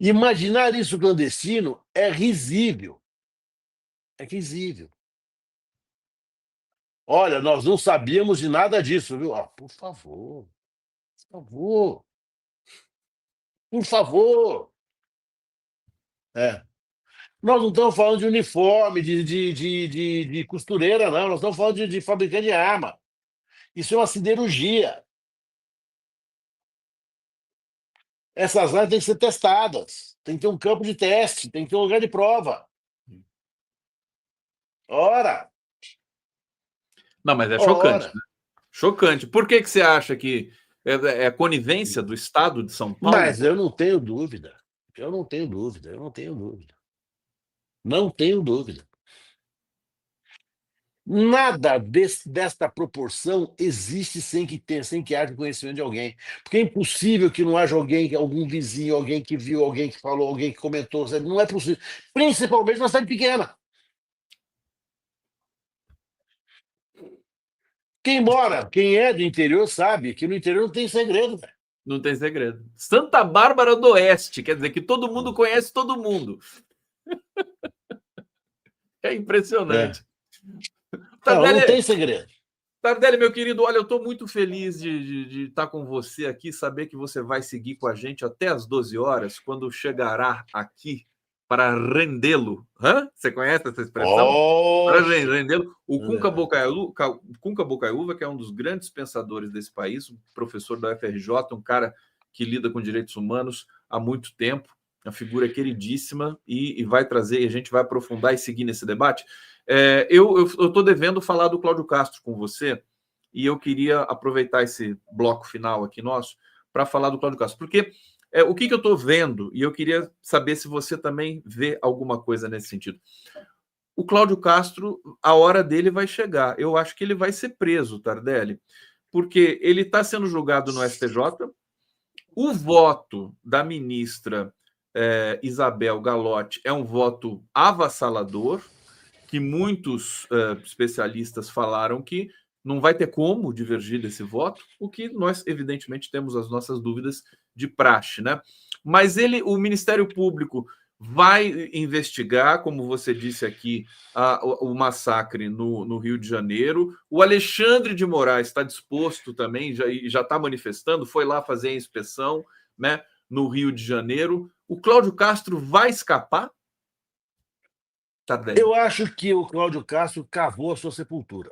Imaginar isso clandestino é risível. É risível. Olha, nós não sabíamos de nada disso, viu? Ah, por favor, por favor, por favor. É. Nós não estamos falando de uniforme, de costureira, não. Nós estamos falando de fabricante de arma. Isso é uma siderurgia. Essas armas têm que ser testadas. Tem que ter um campo de teste, tem que ter um lugar de prova. Ora, Não, mas é chocante, ora. né? Chocante. Por que você acha que é conivência do Estado de São Paulo? Mas eu não tenho dúvida. Eu não tenho dúvida. Eu não tenho dúvida. Não tenho dúvida. Nada desta proporção existe sem que haja conhecimento de alguém. Porque é impossível que não haja alguém, algum vizinho, alguém que viu, alguém que falou, alguém que comentou. Sabe? Não é possível. Principalmente na cidade pequena. Quem mora, quem é do interior, sabe que no interior não tem segredo, velho. Não tem segredo. Santa Bárbara do Oeste, quer dizer que todo mundo conhece todo mundo. É É. impressionante. Não tem Tardelli, segredo. Tardelli, meu querido, olha, eu estou muito feliz de estar com você aqui, saber que você vai seguir com a gente até às 12 horas, quando chegará aqui para rendê-lo. Hã? Você conhece essa expressão? Para Oxe. rendê-lo. O É. Cunca Bocaiúva, que é um dos grandes pensadores desse país, um professor da UFRJ, um cara que lida com direitos humanos há muito tempo, uma figura queridíssima, e vai trazer, e a gente vai aprofundar e seguir nesse debate. Eu estou devendo falar do Cláudio Castro com você, e eu queria aproveitar esse bloco final aqui nosso para falar do Cláudio Castro, porque o que eu estou vendo, e eu queria saber se você também vê alguma coisa nesse sentido. O Cláudio Castro, a hora dele vai chegar. Eu acho que ele vai ser preso, Tardelli, porque ele está sendo julgado no STJ. O voto da ministra Isabel Galotti é um voto avassalador, que muitos especialistas falaram que não vai ter como divergir desse voto, o que nós, evidentemente, temos as nossas dúvidas de praxe, né? Mas o Ministério Público vai investigar, como você disse aqui, o massacre no Rio de Janeiro. O Alexandre de Moraes está disposto também, já está manifestando, foi lá fazer a inspeção, né, no Rio de Janeiro. O Cláudio Castro vai escapar? Eu acho que o Cláudio Castro cavou a sua sepultura.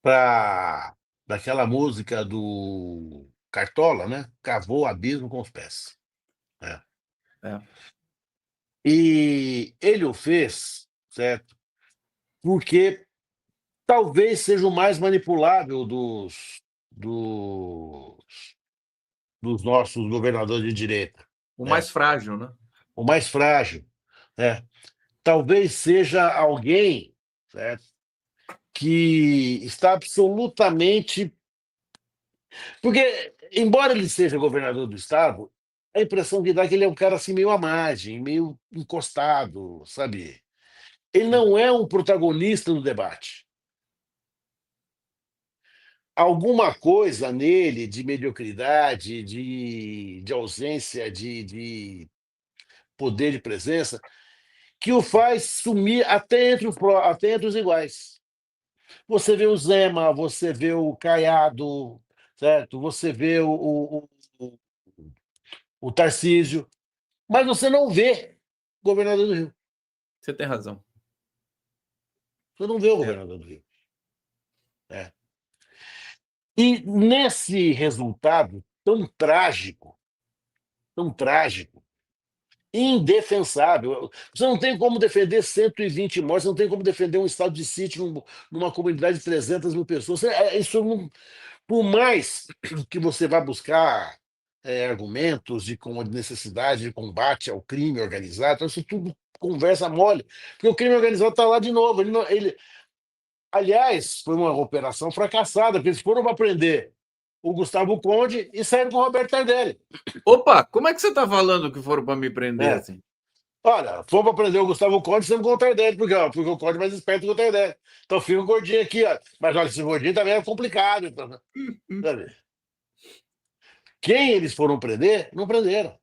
Para daquela música do Cartola, né? Cavou o abismo com os pés. É. É. E ele o fez, certo? Porque talvez seja o mais manipulável dos, dos nossos governadores de direita, O né? mais frágil, né? O mais frágil, né? Talvez seja alguém, certo? Que está absolutamente. Porque, embora ele seja governador do estado, a impressão que dá é que ele é um cara assim meio à margem, meio encostado, sabe? Ele não é um protagonista do debate. Alguma coisa nele de mediocridade, de ausência de poder de presença, que o faz sumir até entre os iguais. Você vê o Zema, você vê o Caiado, certo? Você vê o Tarcísio, mas você não vê o governador do Rio. Você tem razão. Você não vê o governador do Rio. É. E nesse resultado tão trágico, indefensável, você não tem como defender 120 mortes, você não tem como defender um estado de sítio numa comunidade de 300 mil pessoas. Isso não, por mais que você vá buscar argumentos de necessidade de combate ao crime organizado, isso tudo conversa mole, porque o crime organizado está lá de novo. Aliás, foi uma operação fracassada, porque eles foram para prender o Gustavo Conde e saíram com o Roberto Tardelli. Opa, como é que você está falando que foram para me prender É. assim? Olha, fomos para prender o Gustavo Conde, estamos com o Tardelli, porque o Conde é mais esperto que o Tardelli. Então fica o gordinho aqui, ó. Mas olha, esse gordinho também é complicado. Então, sabe? Quem eles foram prender, não prenderam.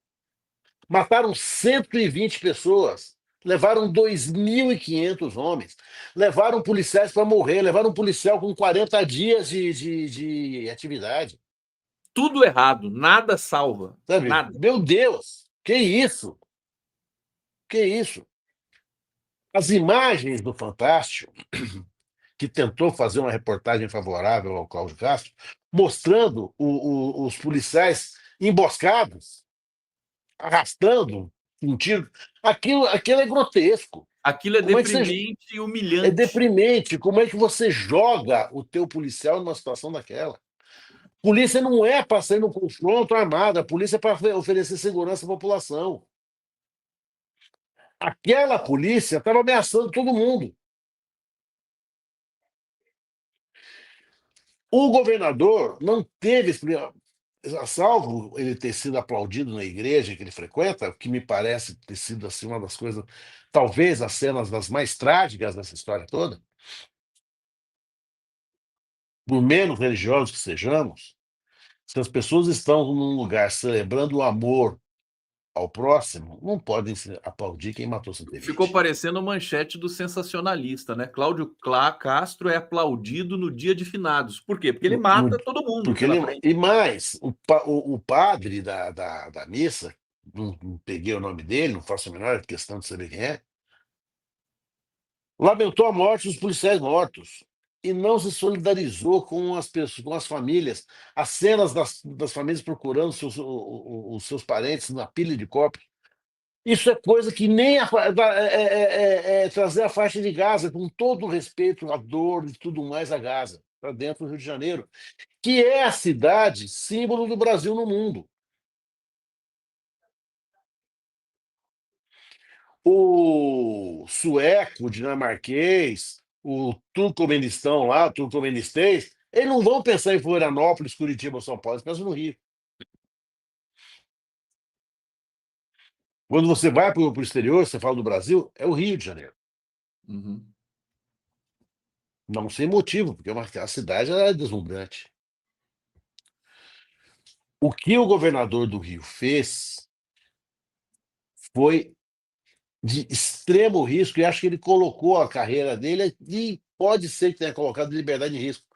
Mataram 120 pessoas, levaram 2.500 homens, levaram policiais para morrer, levaram um policial com 40 dias de atividade. Tudo errado, nada salva. Sabe? Nada. Meu Deus, que isso? Que isso? As imagens do Fantástico, que tentou fazer uma reportagem favorável ao Cláudio Castro, mostrando os policiais emboscados, arrastando um tiro. Aquilo é grotesco. Aquilo é Como é que você deprimente e É humilhante. deprimente. Como é que você joga o teu policial numa situação daquela? Polícia não é para sair no confronto armado, a polícia é para oferecer segurança à população. Aquela polícia estava ameaçando todo mundo. O governador não teve, salvo ele ter sido aplaudido na igreja que ele frequenta, o que me parece ter sido assim, uma das coisas, talvez as cenas das mais trágicas dessa história toda, por menos religiosos que sejamos. Se as pessoas estão num lugar celebrando o amor ao próximo, não podem aplaudir quem matou Ficou 120. parecendo manchete do sensacionalista, né? Castro é aplaudido no dia de finados. Por quê? Porque ele No- no- mata todo mundo Porque pela ele. frente. E mais, o padre da missa, não peguei o nome dele, não faço a menor questão de saber quem é, lamentou a morte dos policiais mortos e não se solidarizou com as pessoas, com as famílias. As cenas das famílias procurando os seus parentes na pilha de corpos. Isso é coisa que nem é trazer a faixa de Gaza, com todo o respeito à dor e tudo mais a Gaza, para dentro do Rio de Janeiro, que é a cidade símbolo do Brasil no mundo. O sueco, o dinamarquês, o turcomenistão lá, o turcomenistês, eles não vão pensar em Florianópolis, Curitiba ou São Paulo, eles pensam no Rio. Quando você vai para o exterior, você fala do Brasil, é o Rio de Janeiro. Uhum. Não sem motivo, porque a cidade é deslumbrante. O que o governador do Rio fez foi de extremo risco, e acho que ele colocou a carreira dele, e pode ser que tenha colocado liberdade em risco.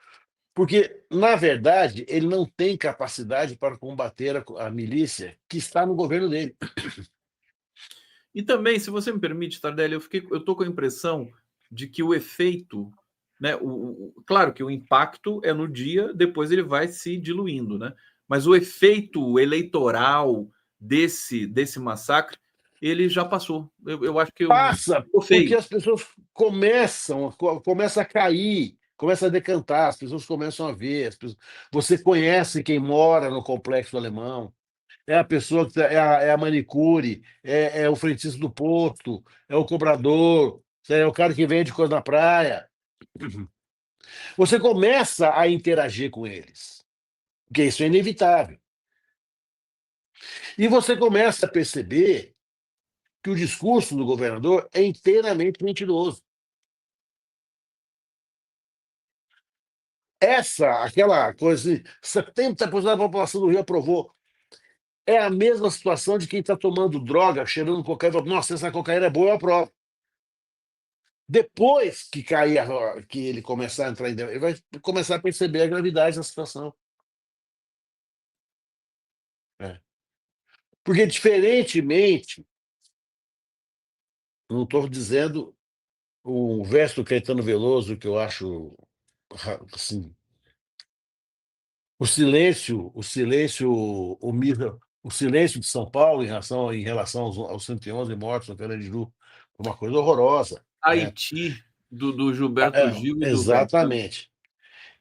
Porque, na verdade, ele não tem capacidade para combater a milícia que está no governo dele. E também, se você me permite, Tardelli, eu tô com a impressão de que o efeito, né, claro que o impacto é no dia, depois ele vai se diluindo, né? Mas o efeito eleitoral desse massacre, ele já passou. Eu acho que Passa, ficou porque feio. as pessoas começam a cair, começam a decantar, as pessoas começam a ver. Você conhece quem mora no Complexo Alemão, é a pessoa é a manicure, é o frentista do posto, é o cobrador, é o cara que vende coisa na praia. Você começa a interagir com eles, porque isso é inevitável. E você começa a perceber que o discurso do governador é inteiramente mentiroso. Aquela coisa assim, 70% da população do Rio aprovou. É a mesma situação de quem está tomando droga, cheirando cocaína, nossa, essa cocaína é boa, eu aprovo. Depois que cair, que ele começar a entrar ele vai começar a perceber a gravidade da situação. É. Porque, diferentemente, não estou dizendo o verso do Caetano Veloso, que eu acho assim, o silêncio de São Paulo em relação aos 111 mortos no Carandiru, foi uma coisa horrorosa, né? Haiti, do Gilberto Gil e do Caetano. Exatamente.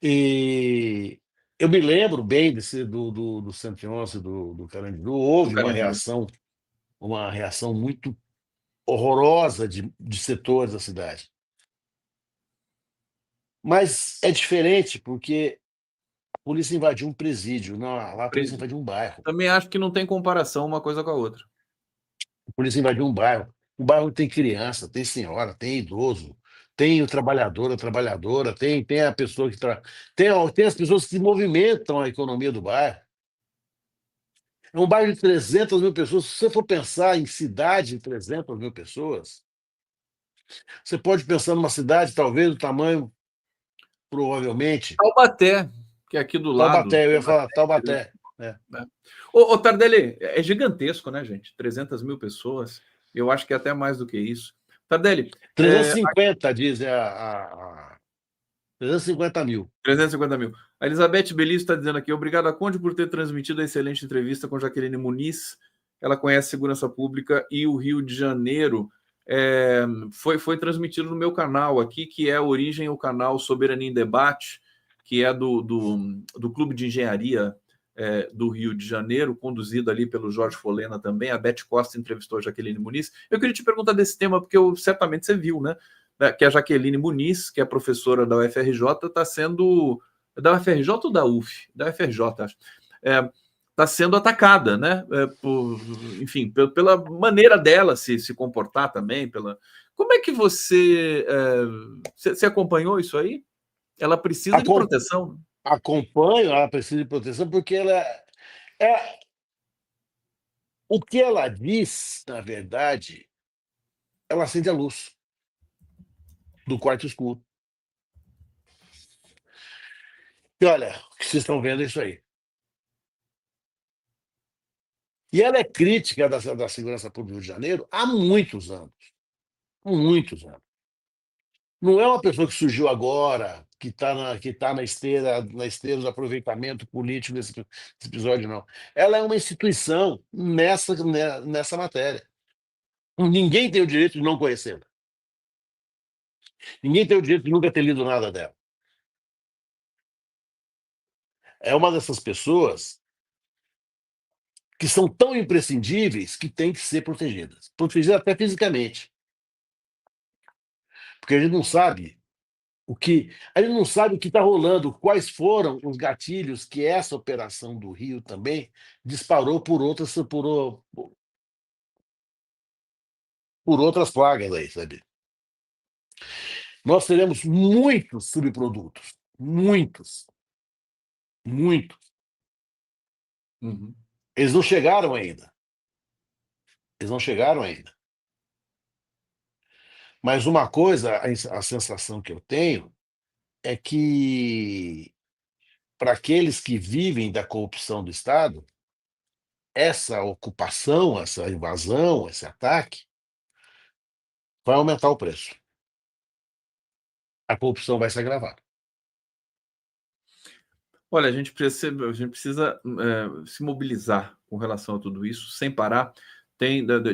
E eu me lembro bem do 111 do Carandiru, Do houve Carandiru. uma reação muito horrorosa de setores da cidade. Mas é diferente porque a polícia invadiu um presídio, não, lá a polícia invadiu um bairro. Também acho que não tem comparação uma coisa com a outra. A polícia invadiu um bairro. O bairro tem criança, tem senhora, tem idoso, tem o trabalhador, a trabalhadora, tem a pessoa que tem as pessoas que movimentam a economia do bairro. É um bairro de 300 mil pessoas. Se você for pensar em cidade de 300 mil pessoas, você pode pensar numa cidade, talvez, do tamanho, provavelmente, Taubaté, que é aqui do lado. Taubaté. Eu ia falar Taubaté, Taubaté. É. né? Ô, Tardelli, é gigantesco, né, gente? 300 mil pessoas. Eu acho que é até mais do que isso. Tardelli, 350, dizem 350 mil. 350 mil. A Elizabeth Beliz está dizendo aqui, obrigado a Conde por ter transmitido a excelente entrevista com Jaqueline Muniz. Ela conhece segurança pública e o Rio de Janeiro. Foi transmitido no meu canal aqui, que é a Origem, o canal Soberania em Debate, que é do Clube de Engenharia do Rio de Janeiro, conduzido ali pelo Jorge Folena também. A Beth Costa entrevistou a Jaqueline Muniz. Eu queria te perguntar desse tema, porque certamente você viu, né? Que a Jaqueline Muniz, que é professora da UFRJ, está sendo. Da UFRJ ou da UF? Da UFRJ, acho. Está sendo atacada, né? Enfim, pela maneira dela se comportar também. Como é que você acompanhou isso aí? Ela precisa de proteção. Acompanho, ela precisa de proteção, porque ela é. O que ela diz, na verdade, ela acende a luz do quarto escuro. E olha, o que vocês estão vendo é isso aí. E ela é crítica da segurança pública do Rio de Janeiro há muitos anos. Muitos anos. Não é uma pessoa que surgiu agora, que tá na esteira do aproveitamento político desse episódio, não. Ela é uma instituição nessa matéria. Ninguém tem o direito de não conhecê-la. Ninguém tem o direito de nunca ter lido nada dela. É uma dessas pessoas que são tão imprescindíveis que têm que ser protegidas. Protegidas até fisicamente. Porque a gente não sabe o que está rolando, quais foram os gatilhos que essa operação do Rio também disparou por outras plagas aí, sabe? Nós teremos muitos subprodutos, muitos, muitos. Uhum. Eles não chegaram ainda. Eles não chegaram ainda. Mas uma coisa, a sensação que eu tenho é que, para aqueles que vivem da corrupção do Estado, essa ocupação, essa invasão, esse ataque, vai aumentar o preço. A corrupção vai se agravar. Olha, a gente precisa se mobilizar com relação a tudo isso, sem parar.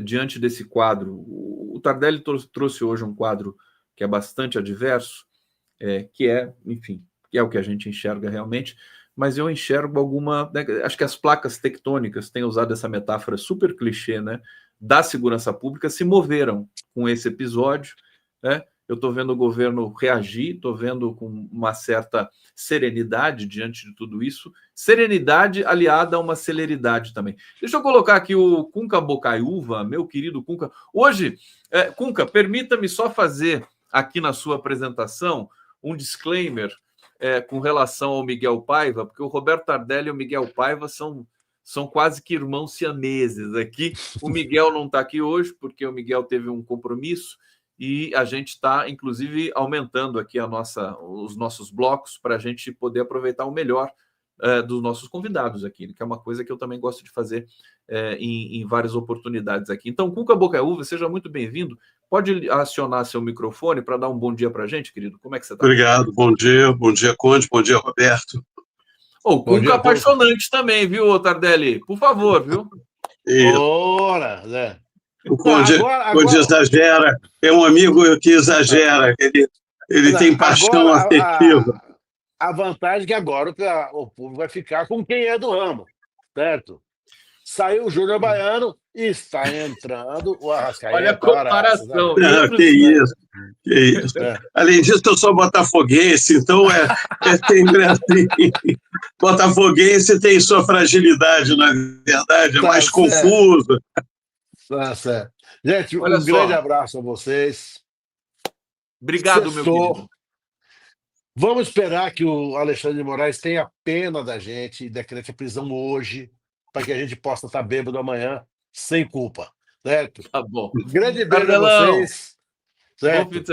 Diante desse quadro, o Tardelli trouxe hoje um quadro que é bastante adverso, enfim, que é o que a gente enxerga realmente, mas eu enxergo né, acho que as placas tectônicas têm usado essa metáfora super clichê, né, da segurança pública, se moveram com esse episódio, né? Eu estou vendo o governo reagir, estou vendo com uma certa serenidade diante de tudo isso, serenidade aliada a uma celeridade também. Deixa eu colocar aqui o Cunca Bocaiúva, meu querido Cunca. Hoje, Cunca, permita-me só fazer aqui na sua apresentação um disclaimer com relação ao Miguel Paiva, porque o Roberto Tardelli e o Miguel Paiva são quase que irmãos siameses aqui. O Miguel não está aqui hoje, porque o Miguel teve um compromisso, e a gente está, inclusive, aumentando aqui os nossos blocos para a gente poder aproveitar o melhor dos nossos convidados aqui, que é uma coisa que eu também gosto de fazer em várias oportunidades aqui. Então, Cuca Bocaiúva, seja muito bem-vindo. Pode acionar seu microfone para dar um bom dia para a gente, querido? Como é que você está? Obrigado, bom dia, Conde, bom dia, Roberto. O Cuca apaixonante também, viu, Tardelli? Por favor, viu? Ora, Zé. O Conde exagera, é um amigo que exagera, ele tem paixão afetiva. A vantagem é que agora o povo vai ficar com quem é do ramo, certo? Saiu o Júnior Baiano e está entrando o Arrascaeta. Olha a comparação. Que isso. Além disso, eu sou botafoguense, então sempre assim. Botafoguense tem sua fragilidade, na verdade, é mais confuso. Tá certo. Gente, grande abraço a vocês. Obrigado, meu querido. Vamos esperar que o Alexandre de Moraes tenha pena da gente e decrete a prisão hoje. para que a gente possa estar bêbado amanhã sem culpa, certo? Tá bom. Grande beijo a Tardelão, vocês, bom certo? fim de